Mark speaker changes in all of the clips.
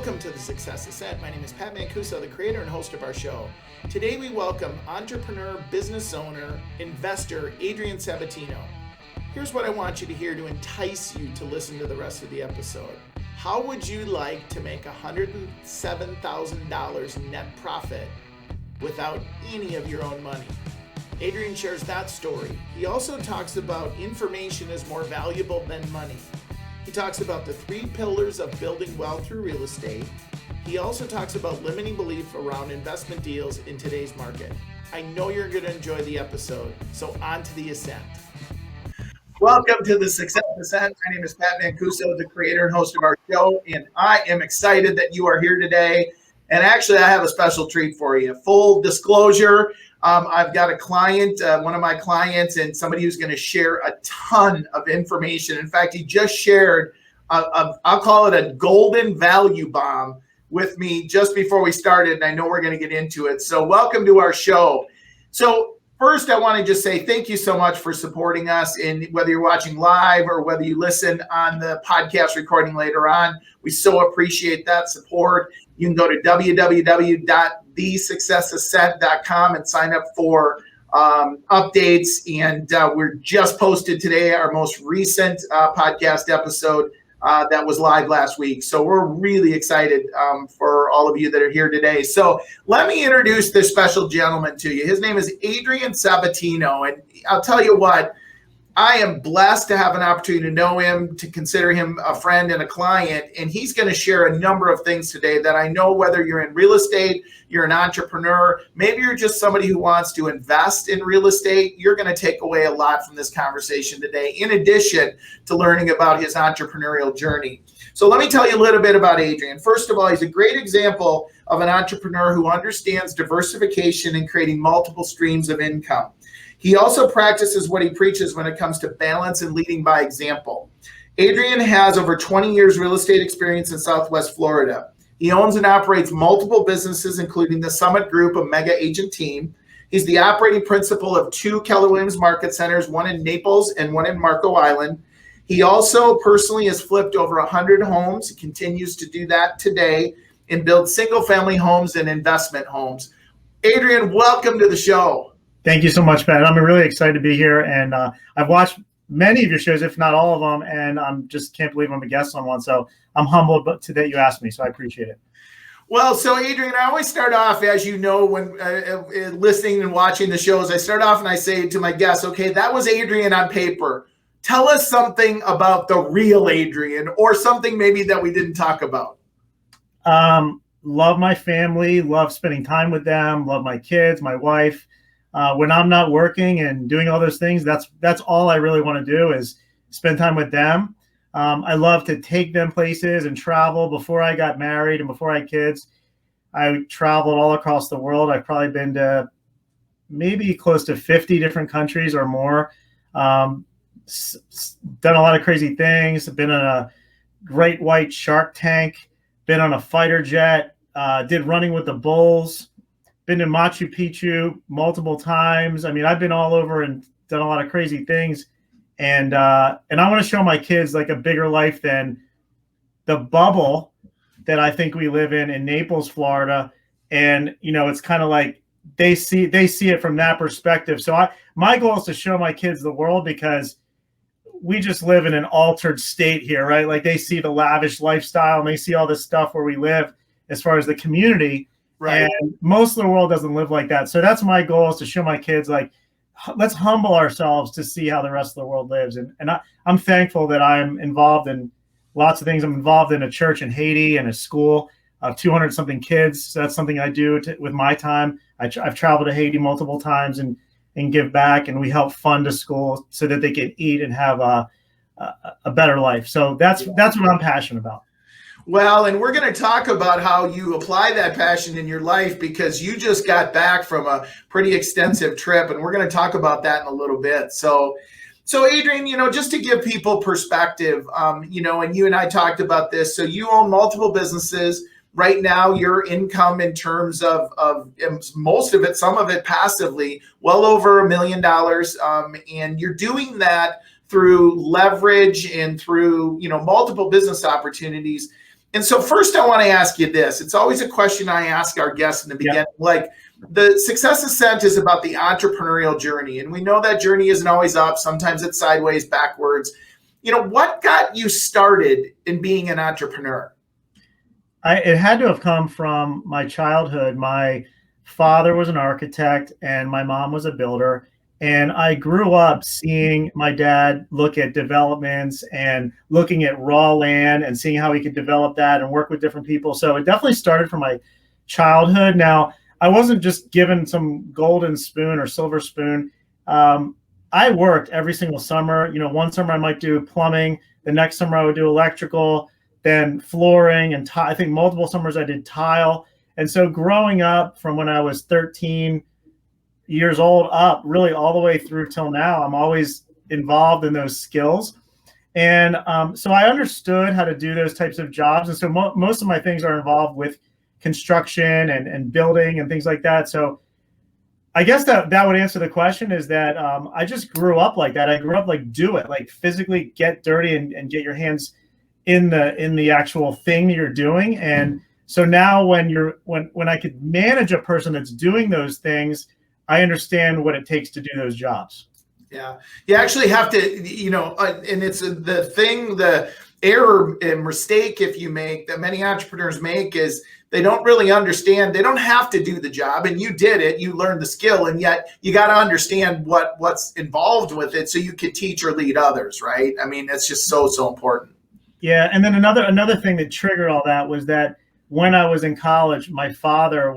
Speaker 1: Welcome to the Success Ascent. My name is Pat Mancuso, the creator and host of our show. Today we welcome entrepreneur, business owner, investor, Adrian Sabatino. Here's what I want you to hear to entice you to listen to the rest of the episode. How would you like to make $107,000 net profit without any of your own money? Adrian shares that story. He also talks about information is more valuable than money. He talks about the 3 pillars of building wealth through real estate. He also talks about limiting belief around investment deals in today's market. I know you're going to enjoy the episode, so on to the ascent. Welcome to the Success Ascent. My name is Pat Mancuso, the creator and host of our show, and I am excited that you are here today. And actually, I have a special treat for you. Full disclosure, I've got a client, one of my clients, and somebody who's going to share a ton of information. In fact, he just shared, I'll call it a golden value bomb with me just before we started, and I know we're going to get into it. So welcome to our show. So first, I want to just say thank you so much for supporting us, and whether you're watching live or whether you listen on the podcast recording later on, we so appreciate that support. You can go to www.thesuccessascent.com and sign up for updates. And we're just posted today our most recent podcast episode that was live last week. So we're really excited for all of you that are here today. So let me introduce this special gentleman to you. His name is Adrian Sabatino. And I'll tell you what, I am blessed to have an opportunity to know him, to consider him a friend and a client, and he's going to share a number of things today that I know whether you're in real estate, you're an entrepreneur, maybe you're just somebody who wants to invest in real estate, you're going to take away a lot from this conversation today, in addition to learning about his entrepreneurial journey. So let me tell you a little bit about Adrian. First of all, he's a great example of an entrepreneur who understands diversification and creating multiple streams of income. He also practices what he preaches when it comes to balance and leading by example. Adrian has over 20 years real estate experience in Southwest Florida. He owns and operates multiple businesses, including the Summit Group, a mega agent team. He's the operating principal of 2 Keller Williams market centers, one in Naples and one in Marco Island. He also personally has flipped over 100 homes. He continues to do that today and build single-family homes and investment homes. Adrian, welcome to the show.
Speaker 2: Thank you so much, Pat. I'm really excited to be here, and I've watched many of your shows, if not all of them, and I'm just can't believe I'm a guest on one. So I'm humbled that you asked me, so I appreciate it.
Speaker 1: Well, so Adrian, I always start off, as you know, when listening and watching the shows, I start off and I say to my guests, okay, that was Adrian on paper. Tell us something about the real Adrian, or something maybe that we didn't talk about.
Speaker 2: Love my family, love spending time with them, love my kids, my wife. When I'm not working and doing all those things, that's all I really want to do is spend time with them. I love to take them places and travel. Before I got married and before I had kids, I traveled all across the world. I've probably been to maybe close to 50 different countries or more. Done a lot of crazy things. I've been on a great white shark tank, been on a fighter jet, did running with the bulls. Been to Machu Picchu multiple times. I mean, I've been all over and done a lot of crazy things. And I want to show my kids like a bigger life than the bubble that I think we live in Naples, Florida. And, you know, it's kind of like they see it from that perspective. So my goal is to show my kids the world, because we just live in an altered state here, right? Like they see the lavish lifestyle and they see all this stuff where we live as far as the community. Right. And most of the world doesn't live like that. So that's my goal, is to show my kids, like, let's humble ourselves to see how the rest of the world lives. And I'm thankful that I'm involved in lots of things. I'm involved in a church in Haiti and a school of 200 something kids. So that's something I do with my time. I've traveled to Haiti multiple times and give back, and we help fund a school so that they can eat and have a better life. So that's what I'm passionate about.
Speaker 1: Well, and we're going to talk about how you apply that passion in your life, because you just got back from a pretty extensive trip, and we're going to talk about that in a little bit. So Adrian, you know, just to give people perspective, you know, and you and I talked about this. So you own multiple businesses. Right now, your income in terms of most of it, some of it passively, well over $1 million. And you're doing that through leverage and through, you know, multiple business opportunities. And so first I want to ask you this. It's always a question I ask our guests in the beginning. Like, the Success Ascent is about the entrepreneurial journey. And we know that journey isn't always up. Sometimes it's sideways, backwards. What got you started in being an entrepreneur?
Speaker 2: It had to have come from my childhood. My father was an architect and my mom was a builder. And I grew up seeing my dad look at developments and looking at raw land and seeing how he could develop that and work with different people. So it definitely started from my childhood. Now, I wasn't just given some golden spoon or silver spoon. I worked every single summer. One summer I might do plumbing. The next summer I would do electrical, then flooring, and I think multiple summers I did tile. And so growing up from when I was 13 years old up, really all the way through till now, I'm always involved in those skills. And so I understood how to do those types of jobs. And so most of my things are involved with construction and building and things like that. So I guess that would answer the question, is that I just grew up like that. I grew up like, do it, like physically get dirty and get your hands in the actual thing you're doing. And so now when I could manage a person that's doing those things, I understand what it takes to do those jobs.
Speaker 1: Yeah. You actually have to, and it's the error and mistake if you make that many entrepreneurs make is they don't really understand. They don't have to do the job, and you did it. You learned the skill, and yet you got to understand what's involved with it so you can teach or lead others, right? I mean, it's just so important.
Speaker 2: Yeah. And then another thing that triggered all that was that when I was in college, my father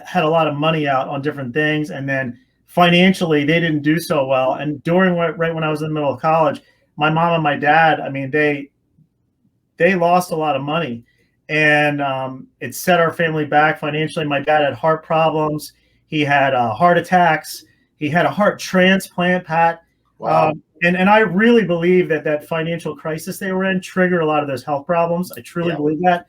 Speaker 2: had a lot of money out on different things, and then financially they didn't do so well. And right when I was in the middle of college, my mom and my dad, I mean, they lost a lot of money, and it set our family back financially. My dad had heart problems. He had heart attacks. He had a heart transplant, Pat.
Speaker 1: Wow.
Speaker 2: And I really believe that financial crisis they were in triggered a lot of those health problems. I truly believe that.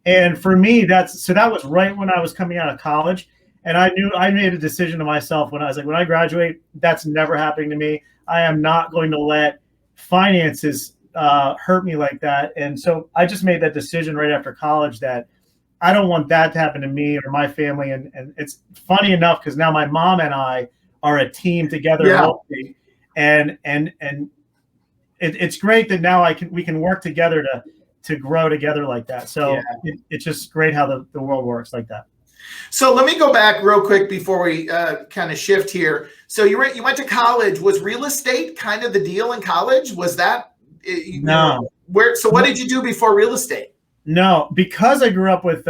Speaker 2: And for me, that was right when I was coming out of college. And I knew I made a decision to myself when I was like, when I graduate, that's never happening to me. I am not going to let finances hurt me like that. And so I just made that decision right after college that I don't want that to happen to me or my family. And it's funny enough because now my mom and I are a team together.
Speaker 1: Yeah.
Speaker 2: And it's great that now we can work together to grow together like that. So it's just great how the world works like that.
Speaker 1: So let me go back real quick before we kind of shift here. So you went to college. Was real estate kind of the deal in college? Was that
Speaker 2: no?
Speaker 1: So what did you do before real estate?
Speaker 2: No, because I grew up with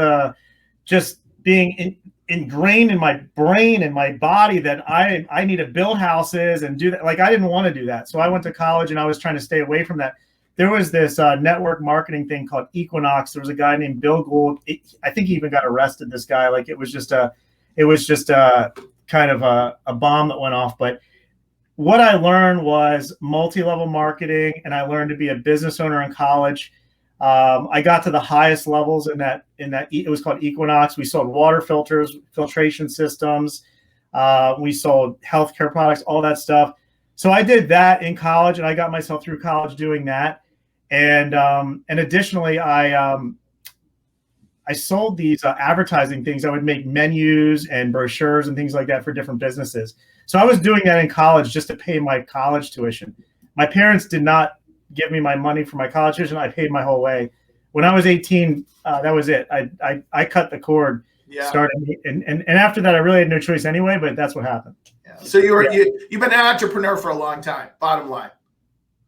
Speaker 2: just being ingrained in my brain and my body that I need to build houses and do that. Like I didn't want to do that. So I went to college and I was trying to stay away from that. There was this network marketing thing called Equinox. There was a guy named Bill Gould. I think he even got arrested, this guy. Like it was just a kind of a bomb that went off. But what I learned was multi-level marketing, and I learned to be a business owner in college. I got to the highest levels in that it was called Equinox. We sold water filters, filtration systems. We sold healthcare products, all that stuff. So I did that in college, and I got myself through college doing that. And additionally, I sold these advertising things. I would make menus and brochures and things like that for different businesses. So I was doing that in college just to pay my college tuition. My parents did not give me my money for my college tuition. I paid my whole way. When I was 18, that was it. I cut the cord.
Speaker 1: Yeah.
Speaker 2: Started, and after that, I really had no choice anyway. But that's what happened.
Speaker 1: Yeah. So you've been an entrepreneur for a long time. Bottom line.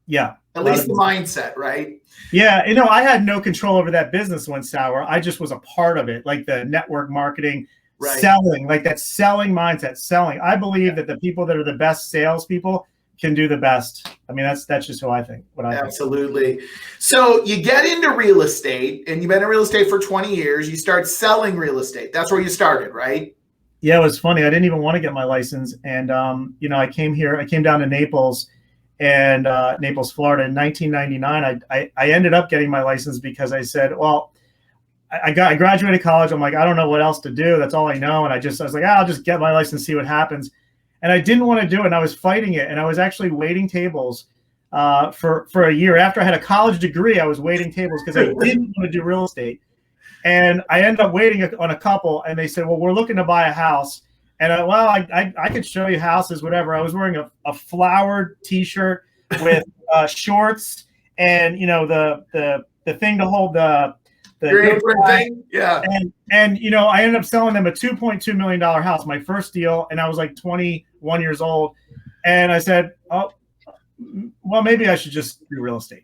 Speaker 2: Yeah.
Speaker 1: At least the mindset, right?
Speaker 2: Yeah. I had no control over that business went sour. I just was a part of it, like the network marketing,
Speaker 1: right.
Speaker 2: Selling, like that selling mindset, selling. I believe that the people that are the best salespeople can do the best. I mean, that's just who I think.
Speaker 1: Absolutely. So you get into real estate, and you've been in real estate for 20 years. You start selling real estate. That's where you started, right?
Speaker 2: Yeah, it was funny. I didn't even want to get my license. And, I came down to Naples and Naples, Florida in 1999. I ended up getting my license because I said, well, I graduated college. I'm like, I don't know what else to do. That's all I know. And I was like, I'll just get my license, see what happens. And I didn't want to do it. And I was fighting it. And I was actually waiting tables for a year. After I had a college degree, I was waiting tables because I didn't want to do real estate. And I ended up waiting on a couple, and they said, well, we're looking to buy a house. And I could show you houses, whatever. I was wearing a flowered T-shirt with shorts and, the thing to hold the
Speaker 1: apron thing. Yeah.
Speaker 2: And I ended up selling them a $2.2 million house, my first deal. And I was like 21 years old. And I said, oh, well, maybe I should just do real estate.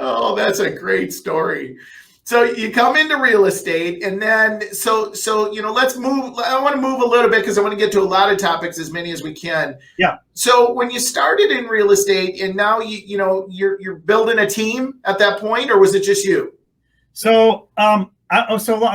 Speaker 1: Oh, that's a great story. So you come into real estate, and then so let's move. I want to move a little bit because I want to get to a lot of topics, as many as we can.
Speaker 2: Yeah.
Speaker 1: So when you started in real estate, and now you're building a team at that point, or was it just you?
Speaker 2: So I'll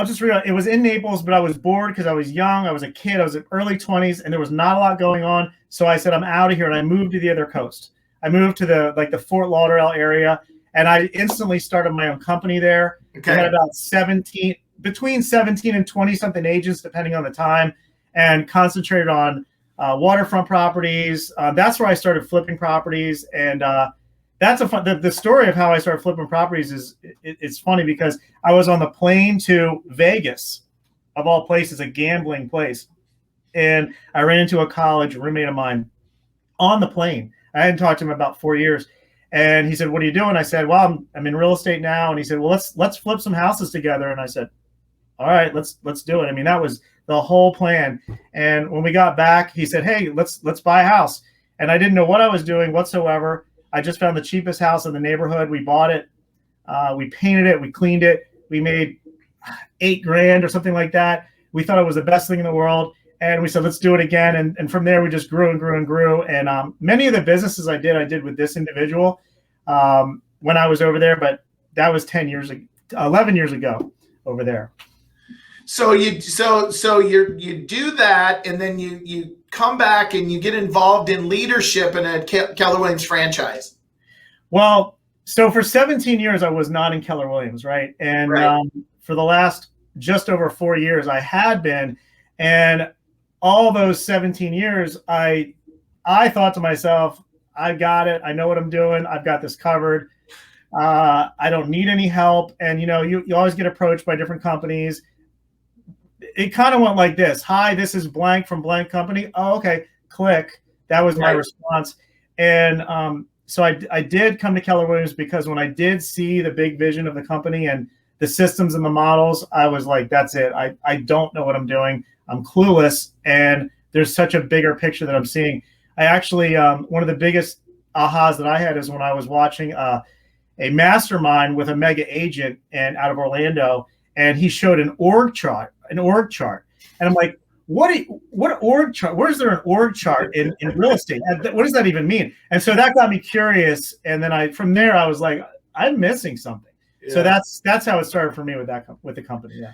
Speaker 2: just read. It was in Naples, but I was bored because I was young. I was a kid. I was in early 20s, and there was not a lot going on. So I said, I'm out of here, and I moved to the other coast. I moved to the Fort Lauderdale area, and I instantly started my own company there.
Speaker 1: Okay.
Speaker 2: We had about between 17 and 20 something agents, depending on the time, and concentrated on waterfront properties. That's where I started flipping properties, and that's the story of how I started flipping properties is it's funny because I was on the plane to Vegas, of all places, a gambling place, and I ran into a college roommate of mine on the plane. I hadn't talked to him about 4 years. And he said, what are you doing? I said, well, I'm in real estate now. And he said, well, let's flip some houses together. And I said, all right, let's do it. I mean, that was the whole plan. And when we got back, he said, hey, let's buy a house. And I didn't know what I was doing whatsoever. I just found the cheapest house in the neighborhood. We bought it. We painted it. We cleaned it. We made $8,000 or something like that. We thought it was the best thing in the world. And we said, let's do it again. And from there, we just grew and grew and grew. And many of the businesses I did with this individual when I was over there. But that was 11 years ago over there.
Speaker 1: So you do that, and then you come back and you get involved in leadership in a Keller Williams franchise.
Speaker 2: Well, so for 17 years, I was not in Keller Williams, right? And
Speaker 1: right.
Speaker 2: For the last just over 4 years, I had been. And all those 17 years, I thought to myself, I got it. I know what I'm doing. I've got this covered. I don't need any help. And, you always get approached by different companies. It kind of went like this. Hi, this is blank from blank company. Oh, okay. Click. That was my response. And so I did come to Keller Williams because when I did see the big vision of the company and the systems and the models, I was like, that's it. I don't know what I'm doing. I'm clueless, and there's such a bigger picture that I'm seeing. I actually, one of the biggest ahas that I had is when I was watching a mastermind with a mega agent and out of Orlando, and he showed an org chart. And I'm like, what org chart? Where's there an org chart in real estate? What does that even mean? And so that got me curious. And then from there, I was like, I'm missing something. Yeah. So that's how it started for me with the company. Yeah.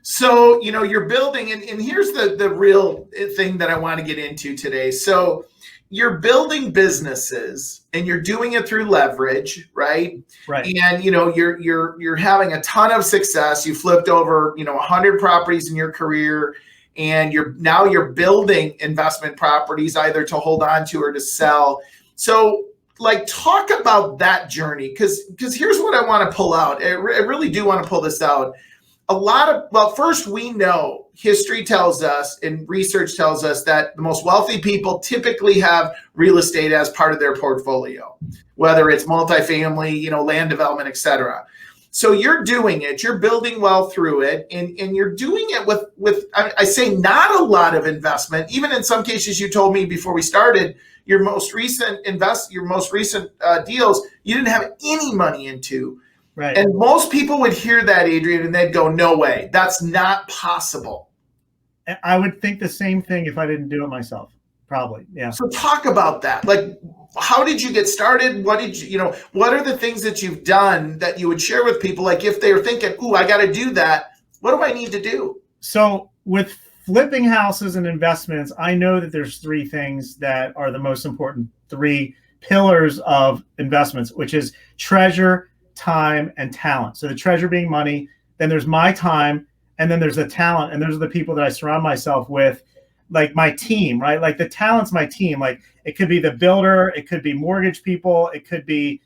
Speaker 1: So, you're building, and here's the real thing that I want to get into today. So you're building businesses and you're doing it through leverage, right?
Speaker 2: Right.
Speaker 1: And, you're having a ton of success. You flipped over, 100 properties in your career, and you're building investment properties either to hold on to or to sell. So talk about that journey. Cause here's what I want to pull out. I really do want to pull this out. First, we know history tells us and research tells us that the most wealthy people typically have real estate as part of their portfolio, whether it's multifamily, land development, et cetera. So you're doing it, you're building wealth through it, and you're doing it with I say not a lot of investment. Even in some cases, you told me before we started, your most recent deals, you didn't have any money into.
Speaker 2: Right.
Speaker 1: And most people would hear that, Adrian, and they'd go, no way, that's not possible.
Speaker 2: I would think the same thing if I didn't do it myself, probably. Yeah.
Speaker 1: So talk about that. How did you get started? What are the things that you've done that you would share with people? If they're thinking, ooh, I got to do that, what do I need to do?
Speaker 2: So with flipping houses and investments, I know that there's three things that are the most important, three pillars of investments, which is treasure, time, and talent. So the treasure being money, then there's my time, and then there's the talent, and those are the people that I surround myself with. like my team, right? Like the talent's my team. Like it could be the builder, it could be mortgage people, it could be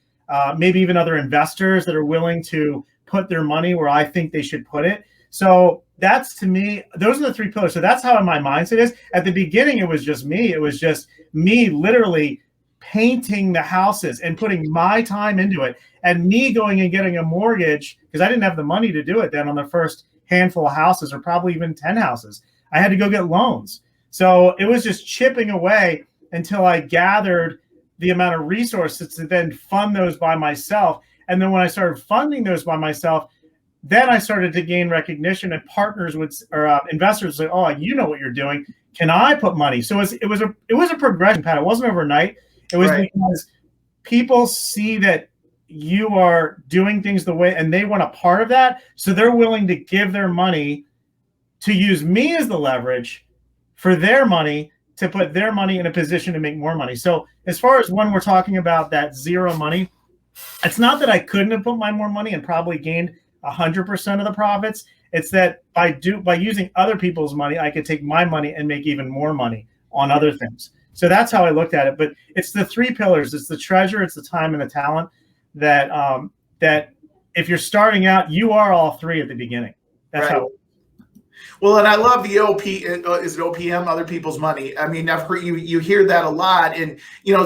Speaker 2: maybe even other investors that are willing to put their money where I think they should put it. So that's, to me, those are the three pillars. So that's how my mindset is. At the beginning, it was just me. It was just me literally painting the houses and putting my time into it, and me going and getting a mortgage because I didn't have the money to do it then on the first handful of houses, or probably even 10 houses. I had to go get loans. So it was just chipping away until I gathered the amount of resources to then fund those by myself. And then when I started funding those by myself, then I started to gain recognition, and partners would, or investors would say, "Oh, you know what you're doing. Can I put money?" So it was a progression, Pat. It wasn't overnight. It was because people see that you are doing things the way, and they want a part of that. So they're willing to give their money to use me as the leverage for their money, to put their money in a position to make more money. So as far as when we're talking about that zero money, it's not that I couldn't have put my more money and probably gained 100% of the profits. It's that by using other people's money, I could take my money and make even more money on other things. So that's how I looked at it. But it's the three pillars. It's the treasure, it's the time, and the talent that that if you're starting out, you are all three at the beginning. That's how.
Speaker 1: Well, and I love the is it OPM, other people's money? I mean, I've heard you hear that a lot, and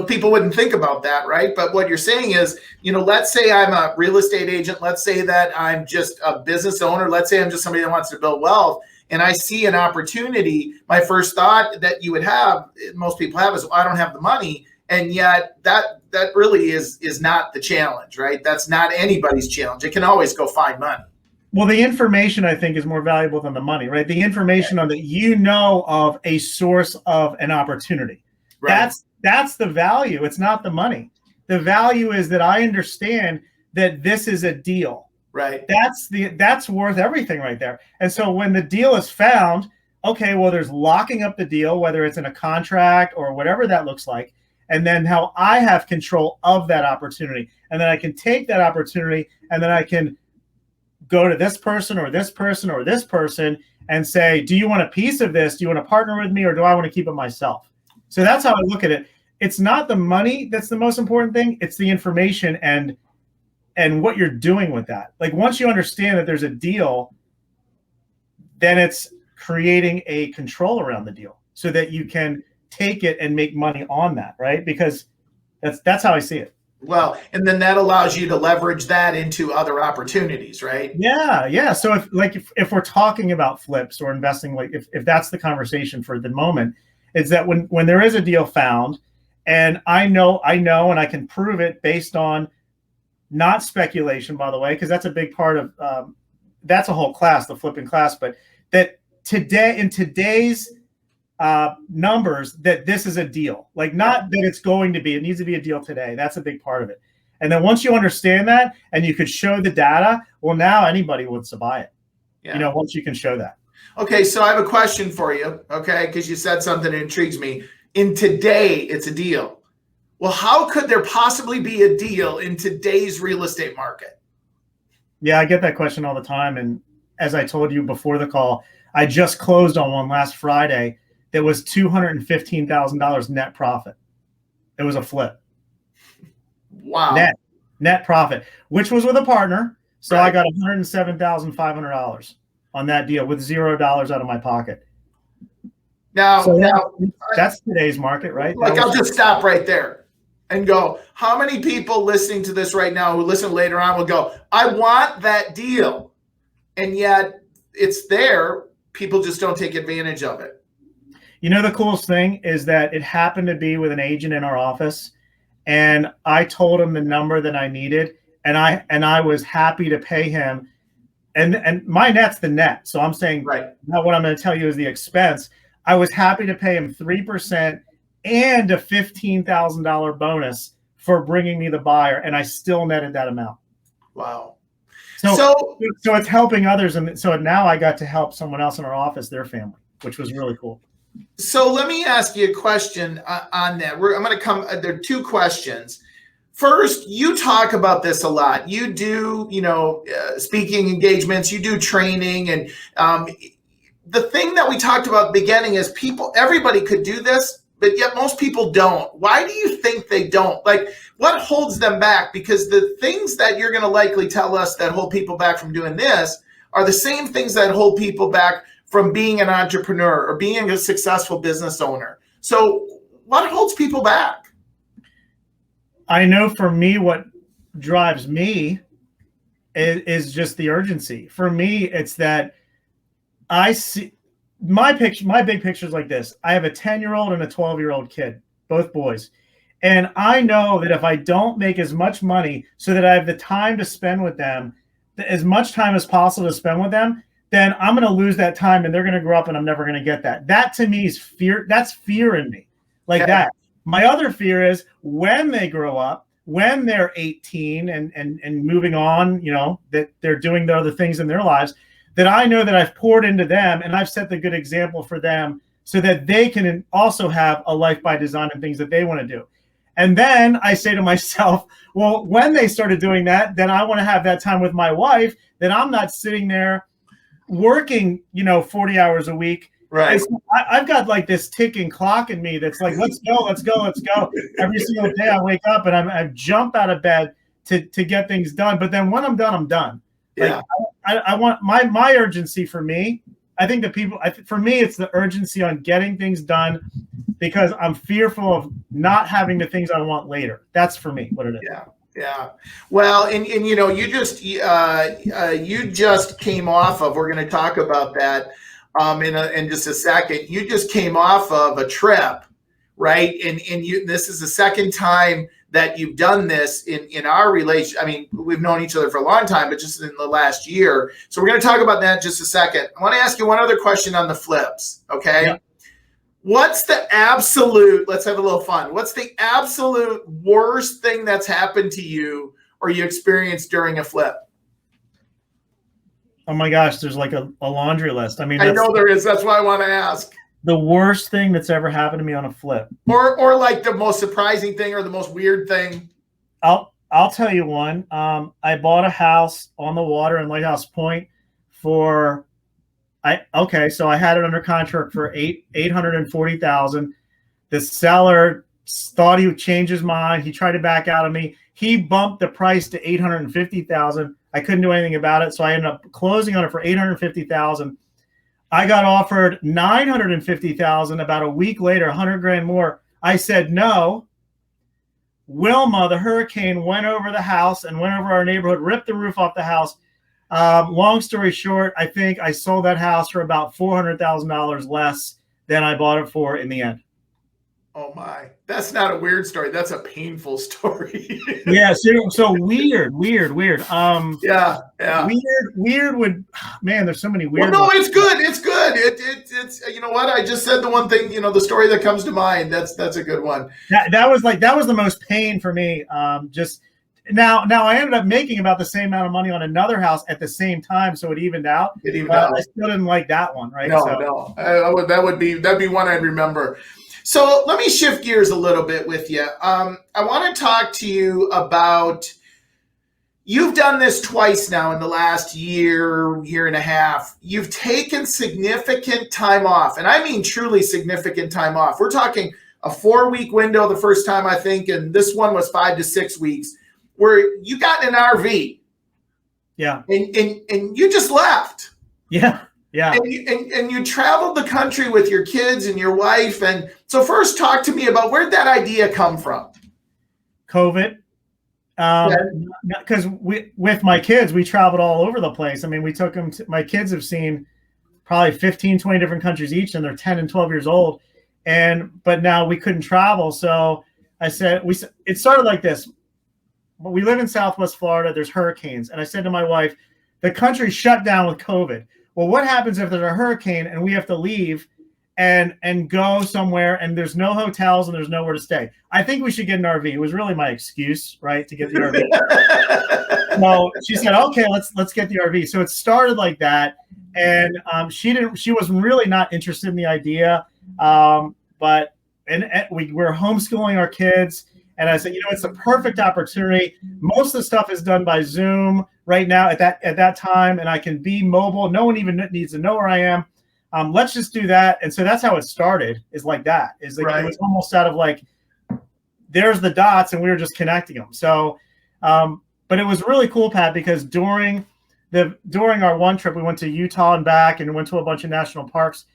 Speaker 1: people wouldn't think about that, right? But what you're saying is, let's say I'm a real estate agent, let's say that I'm just a business owner, let's say I'm just somebody that wants to build wealth, and I see an opportunity. My first thought that you would have, most people have, is, well, I don't have the money, and yet that really is not the challenge, right? That's not anybody's challenge. It can always go find money.
Speaker 2: Well, the information, I think, is more valuable than the money, right? The information on that of a source of an opportunity. Right. That's the value. It's not the money. The value is that I understand that this is a deal.
Speaker 1: Right.
Speaker 2: That's worth everything right there. And so when the deal is found, okay, well, there's locking up the deal, whether it's in a contract or whatever that looks like, and then how I have control of that opportunity. And then I can take that opportunity, and then I can go to this person or this person or this person and say, do you want a piece of this? Do you want to partner with me, or do I want to keep it myself? So that's how I look at it. It's not the money that's the most important thing. It's the information and what you're doing with that. Like once you understand that there's a deal, then it's creating a control around the deal so that you can take it and make money on that, right? Because that's how I see it.
Speaker 1: Well, and then that allows you to leverage that into other opportunities, right?
Speaker 2: Yeah. So if we're talking about flips or investing, like if that's the conversation for the moment, it's that when there is a deal found, and I know, and I can prove it based on not speculation, by the way, because that's a big part of that's a whole class, the flipping class, but that in today's numbers, that this is a deal, like not that it's going to be, it needs to be a deal today. That's a big part of it. And then once you understand that and you could show the data, well, now anybody wants to buy it. Yeah. Once you can show that.
Speaker 1: Okay. So I have a question for you. Okay. Because you said something that intrigues me. In today, it's a deal. Well, how could there possibly be a deal in today's real estate market?
Speaker 2: Yeah, I get that question all the time. And as I told you before the call, I just closed on one last Friday that was $215,000 net profit. It was a flip.
Speaker 1: Wow.
Speaker 2: Net profit, which was with a partner. So right. I got $107,500 on that deal with $0 out of my pocket.
Speaker 1: Now
Speaker 2: that's today's market, right?
Speaker 1: Like I'll just stop right there and go, how many people listening to this right now who listen later on will go, I want that deal. And yet it's there. People just don't take advantage of it.
Speaker 2: The coolest thing is that it happened to be with an agent in our office, and I told him the number that I needed, and I was happy to pay him, and my net's the net. So I'm saying, right, now what I'm going to tell you is the expense. I was happy to pay him 3% and a $15,000 bonus for bringing me the buyer, and I still netted that amount.
Speaker 1: Wow.
Speaker 2: So it's helping others, and so now I got to help someone else in our office, their family, which was really cool.
Speaker 1: So let me ask you a question on that. I'm going to come. There are two questions. First, you talk about this a lot. You do, speaking engagements. You do training, and the thing that we talked about at the beginning is everybody could do this, but yet most people don't. Why do you think they don't? Like, what holds them back? Because the things that you're going to likely tell us that hold people back from doing this are the same things that hold people back from being an entrepreneur or being a successful business owner. So what holds people back?
Speaker 2: I know for me, what drives me is just the urgency. For me, it's that I see my big picture is like this. I have a 10-year-old and a 12-year-old kid, both boys. And I know that if I don't make as much money so that I have the time to spend with them, as much time as possible to spend with them, then I'm going to lose that time and they're going to grow up and I'm never going to get that. That to me is fear. That's fear in me. Like that. My other fear is when they grow up, when they're 18 and moving on, you know, that they're doing the other things in their lives, that I know that I've poured into them and I've set the good example for them so that they can also have a life by design and things that they want to do. And then I say to myself, well, when they started doing that, then I want to have that time with my wife, that I'm not sitting there working, 40 hours a week.
Speaker 1: Right.
Speaker 2: So I've got like this ticking clock in me that's like, let's go. Every single day I wake up and I jump out of bed to get things done. But then when I'm done, I'm done.
Speaker 1: Yeah.
Speaker 2: Like, I want my urgency for me. I think that for me, it's the urgency on getting things done because I'm fearful of not having the things I want later. That's for me what it is.
Speaker 1: Yeah. Well, and you just came off of, we're going to talk about that in just a second. You just came off of a trip, right? And this is the second time that you've done this in our relation. I mean, we've known each other for a long time, but just in the last year. So we're going to talk about that in just a second. I want to ask you one other question on the flips. Okay. Yeah. What's the absolute, let's have a little fun. What's the absolute worst thing that's happened to you or you experienced during a flip?
Speaker 2: Oh my gosh, there's like a laundry list. I mean,
Speaker 1: I know there is. That's why I want to ask.
Speaker 2: The worst thing that's ever happened to me on a flip.
Speaker 1: Or like the most surprising thing or the most weird thing.
Speaker 2: I'll tell you one. I bought a house on the water in Lighthouse Point so I had it under contract for $840,000. The seller thought he would change his mind. He tried to back out of me. He bumped the price to $850,000. I couldn't do anything about it, so I ended up closing on it for $850,000. I got offered $950,000 about a week later, $100,000 more. I said no. Wilma, the hurricane, went over the house and went over our neighborhood, ripped the roof off the house. Long story short, I think I sold that house for about $400,000 less than I bought it for in the end.
Speaker 1: Oh my, that's not a weird story. That's a painful story.
Speaker 2: Yeah. So weird.
Speaker 1: Yeah.
Speaker 2: Weird would, man, there's so many weird.
Speaker 1: Well, no, it's good. It's good. It's, you know what? I just said the one thing, the story that comes to mind. That's a good one.
Speaker 2: That was the most pain for me. Just now I ended up making about the same amount of money on another house at the same time. So it evened out. I still didn't like that one. Right.
Speaker 1: No. That'd be one I'd remember. So let me shift gears a little bit with you. I want to talk to you about, you've done this twice now in the last year and a half. You've taken significant time off, and I mean truly significant time off. We're talking a 4-week window the first time, I think, and this one was 5 to 6 weeks, where you got in an RV.
Speaker 2: Yeah.
Speaker 1: And you just left.
Speaker 2: Yeah. Yeah.
Speaker 1: And you traveled the country with your kids and your wife. And so first talk to me about, where'd that idea come from?
Speaker 2: COVID. Because with my kids, we traveled all over the place. I mean, we took them my kids have seen probably 15, 20 different countries each, and they're 10 and 12 years old. But now we couldn't travel. So I said, it started like this. We live in Southwest Florida. There's hurricanes. And I said to my wife, the country shut down with COVID. Well, what happens if there's a hurricane and we have to leave and go somewhere and there's no hotels and there's nowhere to stay? I think we should get an RV. It was really my excuse, right, to get the RV. So she said, okay, let's get the RV. So it started like that. And she was really not interested in the idea. But we were homeschooling our kids. And I said, it's a perfect opportunity. Most of the stuff is done by Zoom right now at that time, and I can be mobile. No one even needs to know where I am. Let's just do that. And so that's how it started, is like that. Is like It was almost out of like, there's the dots and we were just connecting them. So, but it was really cool, Pat, because during our one trip, we went to Utah and back and went to a bunch of national parks.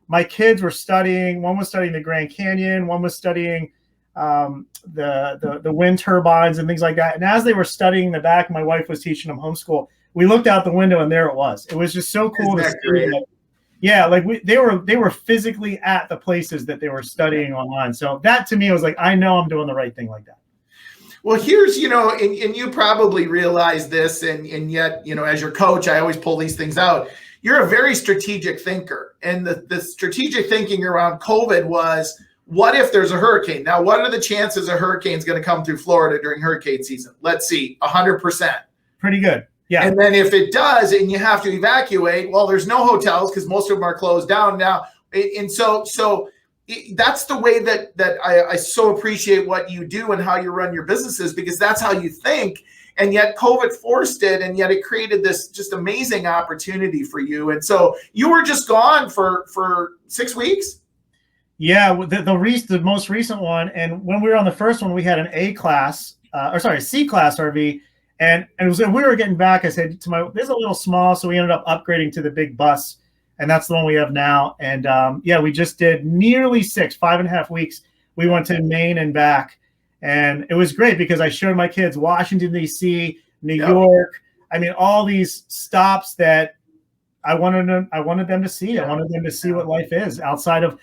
Speaker 2: My kids were studying. One was studying the Grand Canyon. One was studying the wind turbines and things like that. And as they were studying the back, my wife was teaching them homeschool. We looked out the window and there it was. It was just so cool to see. Yeah, like they were physically at the places that they were studying online. So that to me was like, I know I'm doing the right thing like that.
Speaker 1: Well, here's, and you probably realize this, and yet, as your coach, I always pull these things out. You're a very strategic thinker. And the strategic thinking around COVID was, what if there's a hurricane? Now, what are the chances a hurricane's going to come through Florida during hurricane season? Let's see, 100%.
Speaker 2: Pretty good. Yeah.
Speaker 1: And then if it does and you have to evacuate, well, there's no hotels because most of them are closed down now. And so that's the way that I so appreciate what you do and how you run your businesses, because that's how you think. And yet COVID forced it, and yet it created this just amazing opportunity for you. And so you were just gone for 6 weeks?
Speaker 2: Yeah, the most recent one. And when we were on the first one, we had an C class RV. And it was, we were getting back, I said to this is a little small. So we ended up upgrading to the big bus. And that's the one we have now. And we just did nearly 5.5 weeks. We went to Maine and back. And it was great because I showed my kids Washington, D.C., New York. I mean, all these stops that I wanted them to see. I wanted them to see what life is outside of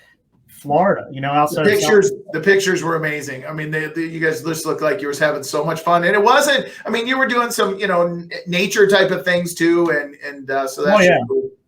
Speaker 2: Florida, outside
Speaker 1: the pictures were amazing. I mean, you guys just looked like you were having so much fun, and it wasn't. I mean, you were doing some, nature type of things too, and so that's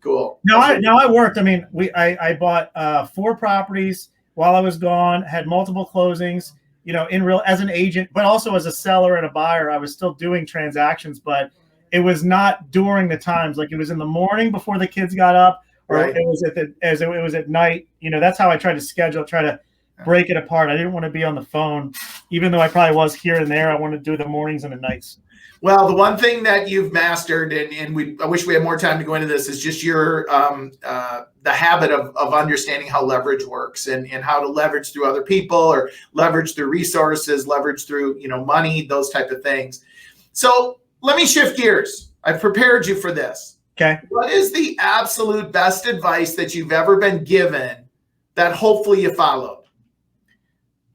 Speaker 1: cool.
Speaker 2: No, I worked. I mean, I bought 4 properties while I was gone. Had multiple closings, as an agent, but also as a seller and a buyer. I was still doing transactions, but it was not during the times. Like it was in the morning before the kids got up. Or it was it was at night. That's how I tried to schedule, try to break it apart. I didn't want to be on the phone, even though I probably was here and there. I wanted to do the mornings and the nights.
Speaker 1: Well, the one thing that you've mastered, and I wish we had more time to go into this, is just your the habit of understanding how leverage works and how to leverage through other people, or leverage through resources, leverage through money, those type of things. So let me shift gears. I've prepared you for this.
Speaker 2: Okay.
Speaker 1: What is the absolute best advice that you've ever been given that hopefully you followed?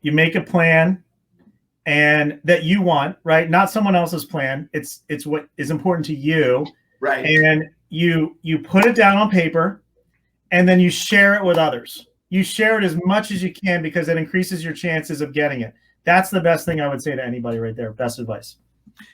Speaker 2: You make a plan and that you want, right? Not someone else's plan. It's what is important to you.
Speaker 1: Right.
Speaker 2: And you put it down on paper and then you share it with others. You share it as much as you can because it increases your chances of getting it. That's the best thing I would say to anybody right there. Best advice.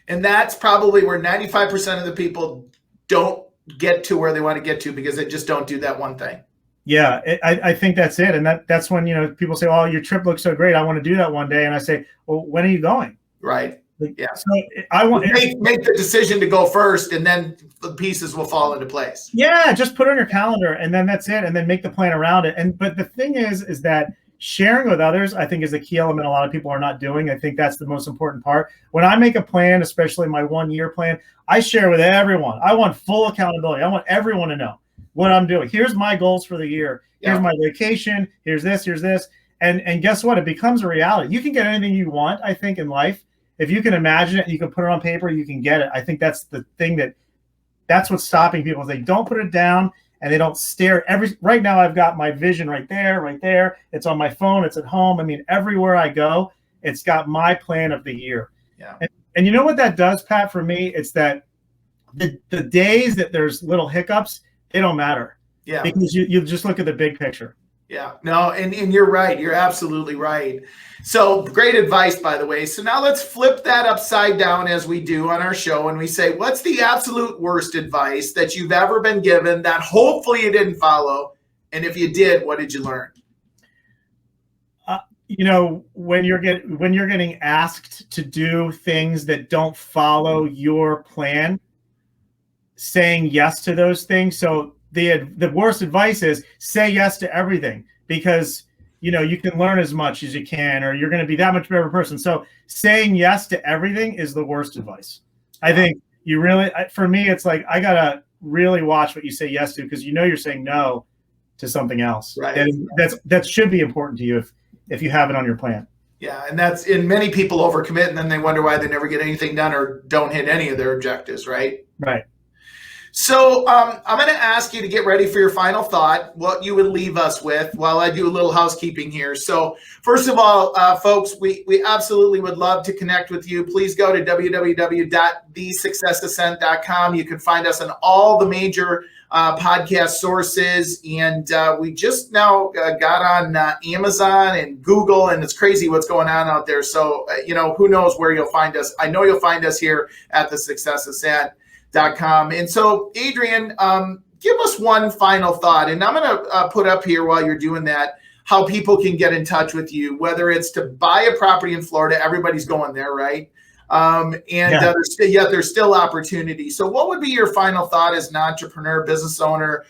Speaker 1: And that's probably where 95% of the people don't get to where they want to get to, because they just don't do that one thing.
Speaker 2: Yeah, I think that's it. And that's when, people say, oh, your trip looks so great, I want to do that one day. And I say, well, when are you going?
Speaker 1: Right. Yeah.
Speaker 2: So I want
Speaker 1: make the decision to go first, and then the pieces will fall into place.
Speaker 2: Yeah, just put it on your calendar, and then that's it. And then make the plan around it. But the thing is that sharing with others, I think, is a key element a lot of people are not doing. I think that's the most important part. When I make a plan, especially my 1-year plan, I share with everyone. I want full accountability. I want everyone to know what I'm doing. Here's my goals for the year. Here's my vacation. Here's this. And guess what? It becomes a reality. You can get anything you want, I think, in life. If you can imagine it, you can put it on paper, you can get it. I think that's the thing that's what's stopping people. They don't put it down and they don't stare. Right now, I've got my vision right there. It's on my phone. It's at home. I mean, everywhere I go, it's got my plan of the year.
Speaker 1: Yeah.
Speaker 2: And you know what that does, Pat, for me? It's that the days that there's little hiccups, they don't matter.
Speaker 1: Yeah.
Speaker 2: Because you just look at the big picture.
Speaker 1: Yeah. No, and you're right. You're absolutely right. So great advice, by the way. So now let's flip that upside down, as we do on our show, and we say, what's the absolute worst advice that you've ever been given that hopefully you didn't follow? And if you did, what did you learn?
Speaker 2: When you're getting asked to do things that don't follow your plan, saying yes to those things. So the worst advice is say yes to everything, because you can learn as much as you can, or you're going to be that much better person. So saying yes to everything is the worst advice. I think for me, it's like, I got to really watch what you say yes to, because you're saying no to something else.
Speaker 1: Right.
Speaker 2: And that should be important to you if you have it on your plan.
Speaker 1: Yeah, and many people overcommit, and then they wonder why they never get anything done or don't hit any of their objectives, right?
Speaker 2: Right.
Speaker 1: So I'm going to ask you to get ready for your final thought, what you would leave us with while I do a little housekeeping here. So first of all, folks, we absolutely would love to connect with you. Please go to www.thesuccessascent.com. You can find us on all the major podcast sources. And we just now got on Amazon and Google, and it's crazy what's going on out there. So, who knows where you'll find us. I know you'll find us here at the Success Ascent.com. And so, Adrian, give us one final thought. And I'm going to put up here while you're doing that, how people can get in touch with you, whether it's to buy a property in Florida. Everybody's going there, right? There's still opportunity. So what would be your final thought as an entrepreneur, business owner,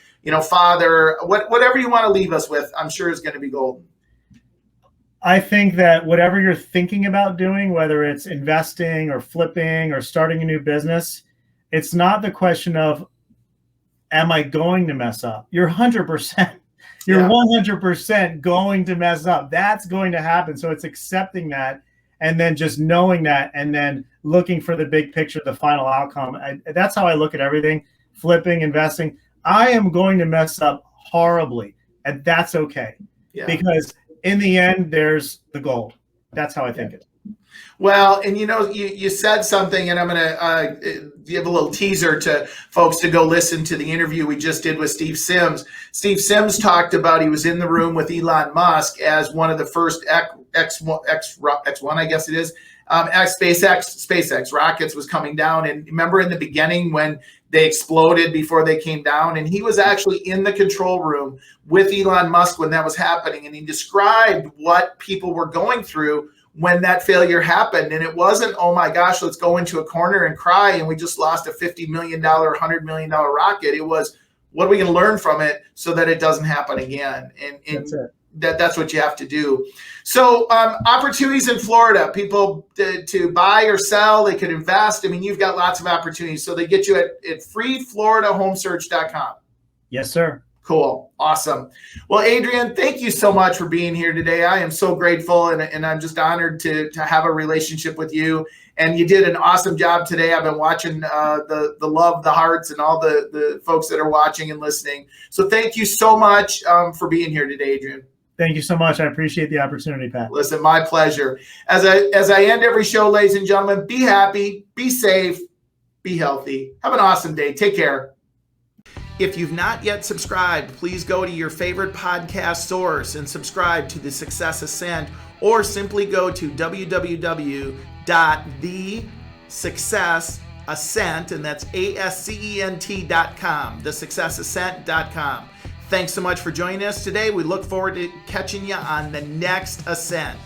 Speaker 1: father, whatever you want to leave us with, I'm sure is going to be golden.
Speaker 2: I think that whatever you're thinking about doing, whether it's investing or flipping or starting a new business, it's not the question of, am I going to mess up? You're 100%. You're 100% going to mess up. That's going to happen. So it's accepting that, and then just knowing that, and then looking for the big picture, the final outcome. That's how I look at everything, flipping, investing. I am going to mess up horribly, and that's okay. Yeah. Because in the end, there's the gold. That's how I think it.
Speaker 1: Well, and you said something, and I'm going to give a little teaser to folks to go listen to the interview we just did with Steve Sims. Steve Sims talked about he was in the room with Elon Musk as one of the first X1, I guess it is, SpaceX rockets was coming down. And remember in the beginning when they exploded before they came down, and he was actually in the control room with Elon Musk when that was happening. And he described what people were going through when that failure happened. And it wasn't, oh my gosh, let's go into a corner and cry and we just lost a $50 million, $100 million rocket. It was, what are we going to learn from it so that it doesn't happen again? And that's what you have to do. So opportunities in Florida, people to buy or sell, they could invest. I mean, you've got lots of opportunities. So they get you at freefloridahomesearch.com.
Speaker 2: Yes, sir.
Speaker 1: Cool. Awesome. Well, Adrian, thank you so much for being here today. I am so grateful, and I'm just honored to have a relationship with you. And you did an awesome job today. I've been watching the love, the hearts, and all the folks that are watching and listening. So thank you so much for being here today, Adrian.
Speaker 2: Thank you so much. I appreciate the opportunity, Pat.
Speaker 1: Listen, my pleasure. As I end every show, ladies and gentlemen, be happy, be safe, be healthy. Have an awesome day. Take care. If you've not yet subscribed, please go to your favorite podcast source and subscribe to the Success Ascent, or simply go to www.thesuccessascent, and that's ASCENT.com, thesuccessascent.com. Thanks so much for joining us today. We look forward to catching you on the next Ascent.